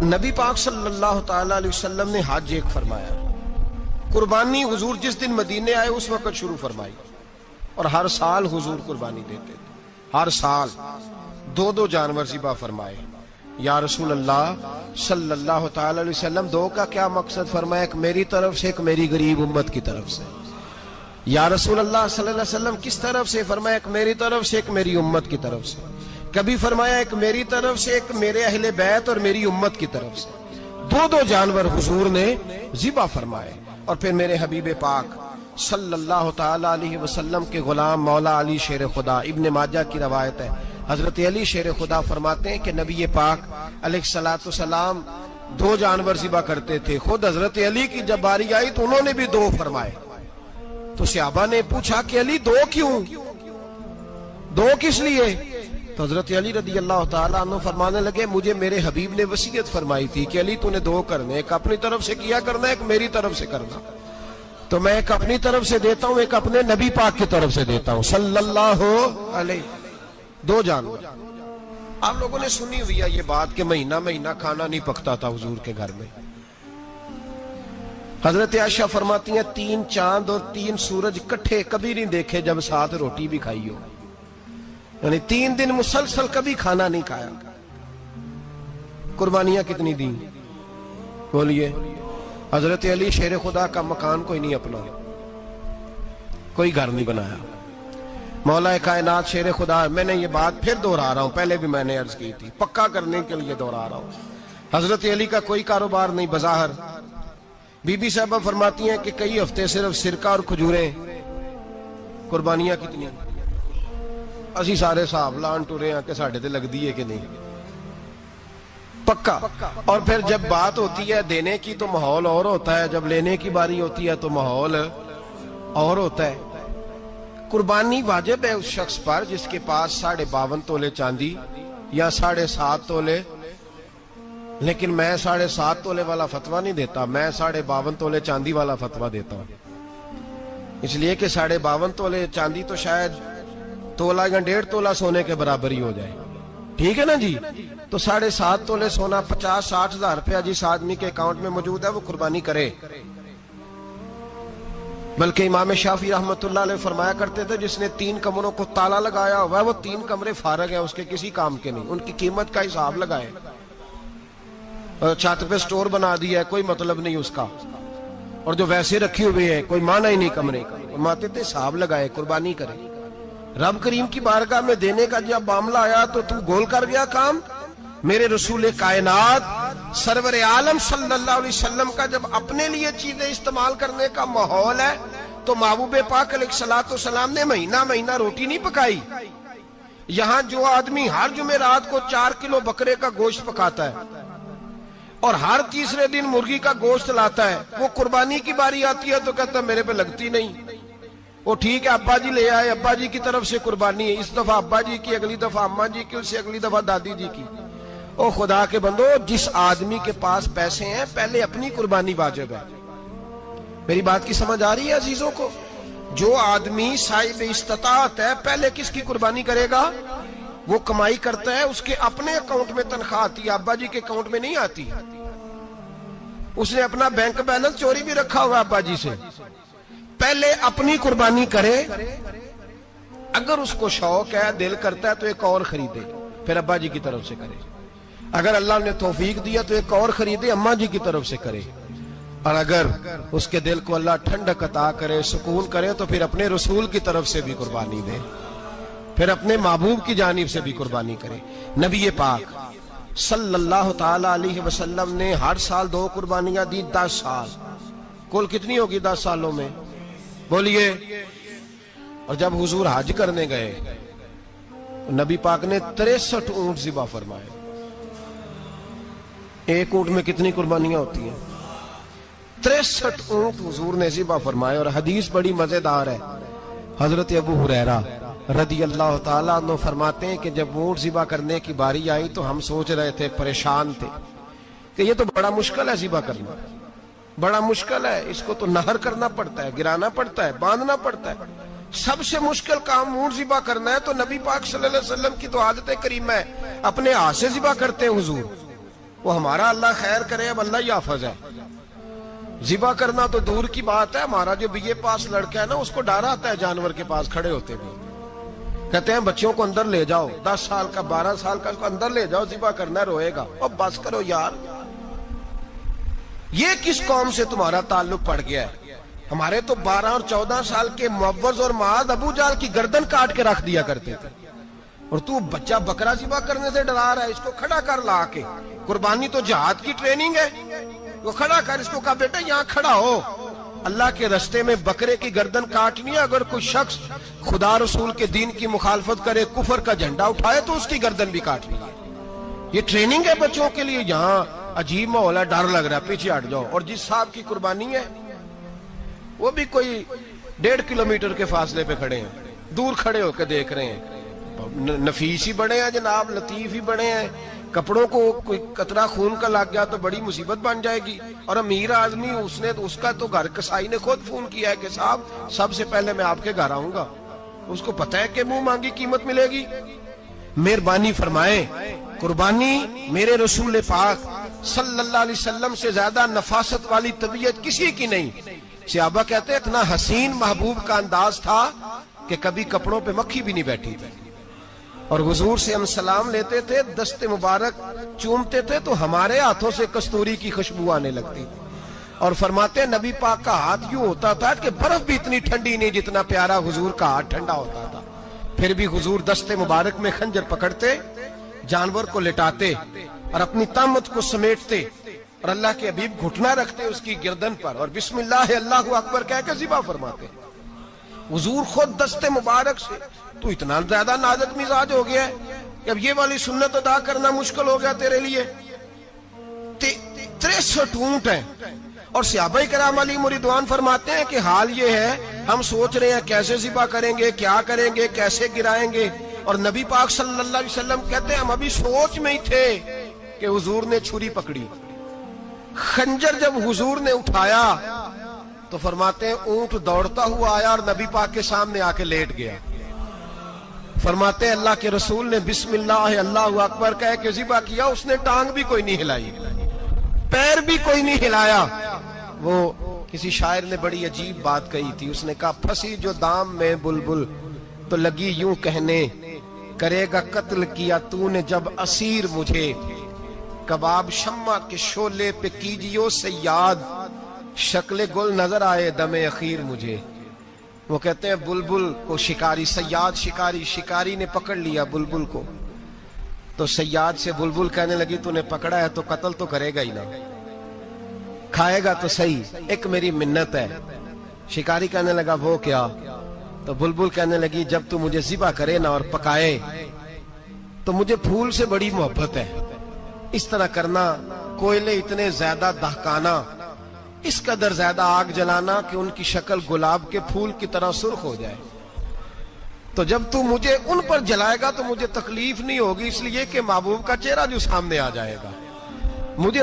نبی پاک صلی اللہ تعالی علیہ وسلم نے حج ایک فرمایا، قربانی حضور جس دن مدینے آئے اس وقت شروع فرمائی، اور ہر سال حضور قربانی دیتے تھے، ہر سال دو جانور ذبح فرمائے۔ یا رسول اللہ صلی اللہ تعالی علیہ وسلم دو کا کیا مقصد فرمایا؟ ایک میری طرف سے، ایک میری غریب امت کی طرف سے۔ یا رسول اللہ صلی اللہ علیہ وسلم کس طرف سے فرمایا؟ ایک میری طرف سے، ایک میری امت کی طرف سے۔ کبھی فرمایا ایک میری طرف سے، ایک میرے اہل بیت اور میری امت کی طرف سے۔ دو جانور حضور نے ذبح فرمائے، اور پھر میرے حبیب پاک صلی اللہ تعالی علیہ وسلم کے غلام مولا علی شیر خدا، ابن ماجہ کی روایت ہے، حضرت علی شیر خدا فرماتے ہیں کہ نبی پاک علیہ الصلوۃ والسلام دو جانور ذبح کرتے تھے۔ خود حضرت علی کی جب باری آئی تو انہوں نے بھی دو فرمائے، تو صحابہ نے پوچھا کہ علی دو کیوں، دو کس لیے؟ تو حضرت علی رضی اللہ تعالیٰ عنہ فرمانے لگے مجھے میرے حبیب نے وصیت فرمائی تھی کہ علی تو نے دو کرنے، ایک اپنی طرف سے کیا کرنا، ایک میری طرف سے کرنا، تو میں ایک اپنی طرف سے دیتا ہوں، ایک اپنے نبی پاک کی طرف سے دیتا ہوں صلی اللہ علیہ۔ دو جانور۔ آپ لوگوں نے سنی ہوئی ہے یہ بات کہ مہینہ کھانا نہیں پکتا تھا حضور کے گھر میں۔ حضرت عائشہ فرماتی ہیں 3 چاند اور 3 سورج کٹھے کبھی نہیں دیکھے جب ساتھ روٹی بھی کھائی ہو، یعنی 3 دن مسلسل کبھی کھانا نہیں کھایا۔ قربانیاں کتنی دیں بولیے؟ حضرت علی شیر خدا کا مکان کوئی نہیں اپنا، کوئی گھر نہیں بنایا۔ مولا کائنات شیر خدا، میں نے یہ بات پھر دہرا رہا ہوں، پہلے بھی میں نے عرض کی تھی، پکا کرنے کے لیے دہرا رہا ہوں، حضرت علی کا کوئی کاروبار نہیں بظاہر۔ بی بی صاحبہ فرماتی ہیں کہ کئی ہفتے صرف سرکہ اور کھجوریں۔ قربانیاں کتنی؟ اسی سارے صاحب لان ٹورے ہیں کہ ساڑھے تے لگ دیئے کہ نہیں، پکا۔ اور پھر جب بات ہوتی ہے دینے کی تو ماحول اور ہوتا ہے، جب لینے کی باری ہوتی ہے تو ماحول اور ہوتا ہے۔ قربانی واجب ہے اس شخص پر جس کے پاس 52.5 تولے چاندی یا 7.5 تولے، لیکن میں 7.5 تولے والا فتویٰ نہیں دیتا، میں 52.5 تولے چاندی والا فتویٰ دیتا ہوں، اس لیے کہ 52.5 تولے چاندی تو شاید تولا یا 1.5 تولا سونے کے برابر ہی ہو جائے، ٹھیک ہے نا جی؟ تو 7.5 تولے سونا 50-60 ہزار روپیہ جس آدمی کے اکاؤنٹ میں موجود ہے وہ قربانی کرے۔ بلکہ امام شافعی رحمۃ اللہ علیہ فرمایا کرتے تھے جس نے 3 کمروں کو تالا لگایا ہوا ہے وہ 3 کمرے فارغ ہیں، اس کے کسی کام کے نہیں، ان کی قیمت کا حساب لگائے۔ چھت پہ سٹور بنا دیا ہے، کوئی مطلب نہیں اس کا، اور جو ویسے رکھی ہوئے ہیں کوئی معنی ہی نہیں کمرے کا، فرماتے تھے حساب لگائے، قربانی کرے۔ رب کریم کی بارگاہ میں دینے کا جب معاملہ آیا تو تو گول کر گیا کام۔ میرے رسول کائنات سرور عالم صلی اللہ علیہ وسلم کا جب اپنے لیے چیزیں استعمال کرنے کا ماحول ہے تو محبوب پاک علیہ الصلوۃ والسلام نے مہینہ روٹی نہیں پکائی۔ یہاں جو آدمی ہر جمعرات کو 4 کلو بکرے کا گوشت پکاتا ہے اور ہر تیسرے دن مرغی کا گوشت لاتا ہے، وہ قربانی کی باری آتی ہے تو کہتا ہے میرے پہ لگتی نہیں۔ وہ ٹھیک ہے ابا جی لے آئے، ابا جی کی طرف سے قربانی ہے، اس دفعہ ابا جی کی، اگلی دفعہ اماں جی کی، اس سے اگلی دفعہ دادی جی کی۔ او خدا کے بندو، جس آدمی کے پاس پیسے ہیں پہلے اپنی قربانی واجب ہے۔ میری بات کی سمجھ آ رہی ہے عزیزوں کو؟ جو آدمی صاحب استطاعت ہے پہلے کس کی قربانی کرے گا؟ وہ کمائی کرتا ہے، اس کے اپنے اکاؤنٹ میں تنخواہ آتی ہے، ابا جی کے اکاؤنٹ میں نہیں آتی۔ اس نے اپنا بینک بیلنس چوری بھی رکھا ہوا ابا جی سے۔ پہلے اپنی قربانی کرے، اگر اس کو شوق ہے، دل کرتا ہے تو ایک اور خریدے، پھر ابا جی کی طرف سے کرے۔ اگر اللہ نے توفیق دیا تو ایک اور خریدے، اماں جی کی طرف سے کرے، اور اگر اس کے دل کو اللہ ٹھنڈک عطا کرے، سکون کرے تو پھر اپنے رسول کی طرف سے بھی قربانی دے، پھر اپنے محبوب کی جانب سے بھی قربانی کرے۔ نبی پاک صلی اللہ تعالی علیہ وسلم نے ہر سال 2 قربانیاں دی، 10 سال، کل کتنی ہوگی 10 سالوں میں بولیے؟ اور جب حضور حج کرنے گئے نبی پاک نے 63 اونٹ ذبح فرمائے۔ ایک اونٹ میں کتنی قربانیاں ہوتی ہیں؟ 63 اونٹ حضور نے ذبح فرمائے۔ اور حدیث بڑی مزیدار ہے، حضرت ابو ہریرہ رضی اللہ تعالیٰ عنہ فرماتے ہیں کہ جب اونٹ ذبح کرنے کی باری آئی تو ہم سوچ رہے تھے، پریشان تھے کہ یہ تو بڑا مشکل ہے ذبح کرنا، بڑا مشکل ہے، اس کو تو نہر کرنا پڑتا ہے، گرانا پڑتا ہے، باندھنا پڑتا ہے، سب سے مشکل کام اونٹ ذبح کرنا ہے۔ تو نبی پاک صلی اللہ علیہ وسلم کی تو عادت کریم ہے، اپنے ہاتھ سے ذبح کرتے ہیں حضور، وہ ہمارا اللہ خیر کرے، اب اللہ ہی حافظ ہے. ذبح کرنا تو دور کی بات ہے، ہمارا جو BA پاس لڑکا ہے نا، اس کو ڈر آتا ہے جانور کے پاس کھڑے ہوتے ہوئے. کہتے ہیں بچوں کو اندر لے جاؤ، 10 سال کا 12 سال کا، اس کو اندر لے جاؤ، ذبح کرنا، روئے گا. اور بس کرو یار، یہ کس قوم سے تمہارا تعلق پڑ گیا ہے؟ ہمارے تو 12 اور 14 سال کے معوذ اور معاذ ابو جہل کی گردن کاٹ کے رکھ دیا کرتے تھے، اور تو بچہ بکرا ذبح کرنے سے ڈرا رہا ہے. اس کو کھڑا کر لا کے، قربانی تو جہاد کی ٹریننگ ہے. وہ کھڑا کر، اس کو کہا بیٹا یہاں کھڑا ہو، اللہ کے رستے میں بکرے کی گردن کاٹنی ہے. اگر کوئی شخص خدا رسول کے دین کی مخالفت کرے، کفر کا جھنڈا اٹھائے، تو اس کی گردن بھی کاٹنی ہے. یہ ٹریننگ ہے بچوں کے لیے. یہاں عجیب ماحول ہے، ڈر لگ رہا ہے، پیچھے ہٹ جاؤ. اور جس صاحب کی قربانی ہے وہ بھی کوئی 1.5 کلومیٹر کے فاصلے پہ کھڑے ہیں، دور کھڑے ہو کے دیکھ رہے ہیں. نفیس ہی بڑے ہیں جناب، لطیف ہی بڑے ہیں. کپڑوں کو کوئی قطرہ خون کا لگ گیا تو بڑی مصیبت بن جائے گی. اور امیر آدمی، اس کا تو گھر کسائی نے خود فون کیا ہے کہ صاحب سب سے پہلے میں آپ کے گھر آؤں گا. اس کو پتہ ہے کہ منہ مانگی قیمت ملے گی. مہربانی فرمائے، قربانی میرے رسول پاک صلی اللہ علیہ وسلم سے زیادہ نفاست والی طبیعت کسی کی نہیں. صحابہ کہتے ہیں اتنا حسین محبوب کا انداز تھا کہ کبھی کپڑوں پہ مکھی بھی نہیں بیٹھی تھی. اور حضور سے ہم سلام لیتے تھے، دست مبارک چومتے تھے تو ہمارے ہاتھوں سے کستوری کی خوشبو آنے لگتی تھی. اور فرماتے نبی پاک کا ہاتھ یوں ہوتا تھا کہ برف بھی اتنی ٹھنڈی نہیں جتنا پیارا حضور کا ہاتھ ٹھنڈا ہوتا تھا. پھر بھی حضور دست مبارک میں خنجر پکڑتے، جانور کو لٹاتے اور اپنی طامت کو سمیٹتے، اور اللہ کے حبیب گھٹنا رکھتے اس کی گردن پر، اور بسم اللہ اللہ اکبر کہہ کے ذبح فرماتے. حضور خود دست مبارک سے. تو اتنا زیادہ نازک مزاج ہو گیا ہے کہ اب یہ والی سنت ادا کرنا مشکل ہو گیا تیرے لیے. 63 اونٹ ہیں. اور صحابہ کرام علیہم رضوان فرماتے ہیں کہ حال یہ ہے، ہم سوچ رہے ہیں کیسے ذبح کریں گے، کیا کریں گے، کیسے گرائیں گے. اور نبی پاک صلی اللہ علیہ وسلم کہتے ہیں ہم ابھی سوچ میں ہی تھے کہ حضور نے چھری پکڑی. خنجر جب حضور نے اٹھایا تو فرماتے ہیں اونٹ دوڑتا ہوا آیا اور نبی پاک کے سامنے آ کے لیٹ گیا. فرماتے ہیں اللہ کے رسول نے بسم اللہ اللہ اکبر کہہ کے ذبح کیا. اس نے ٹانگ بھی کوئی نہیں ہلائی، پیر بھی کوئی نہیں ہلایا. وہ کسی شاعر نے بڑی عجیب بات کہی تھی. اس نے کہا پھنسی جو دام میں بلبل تو لگی یوں کہنے، کرے گا قتل کیا تو نے جب اسیر مجھے، کباب شمع کے شعلے پہ کیجیو سیاد، شکل گل نظر آئے دم اخیر مجھے. وہ کہتے ہیں بلبل کو شکاری، سیاد شکاری نے پکڑ لیا بلبل کو، تو سیاد سے بلبل کہنے لگی تو نے پکڑا ہے تو قتل تو کرے گا ہی نا، کھائے گا تو صحیح، ایک میری منت ہے. شکاری کہنے لگا وہ کیا؟ تو بلبل کہنے لگی جب تو مجھے ذبح کرے نا اور پکائے تو مجھے پھول سے بڑی محبت ہے. اس طرح کرنا، کوئلے اتنے زیادہ دہکانا، اس قدر زیادہ آگ جلانا کہ ان کی شکل گلاب کے پھول کی طرح سرخ ہو جائے. تو جب تو مجھے ان پر جلائے گا تو مجھے تکلیف نہیں ہوگی، اس لیے کہ محبوب کا چہرہ جو سامنے آ جائے گا. مجھے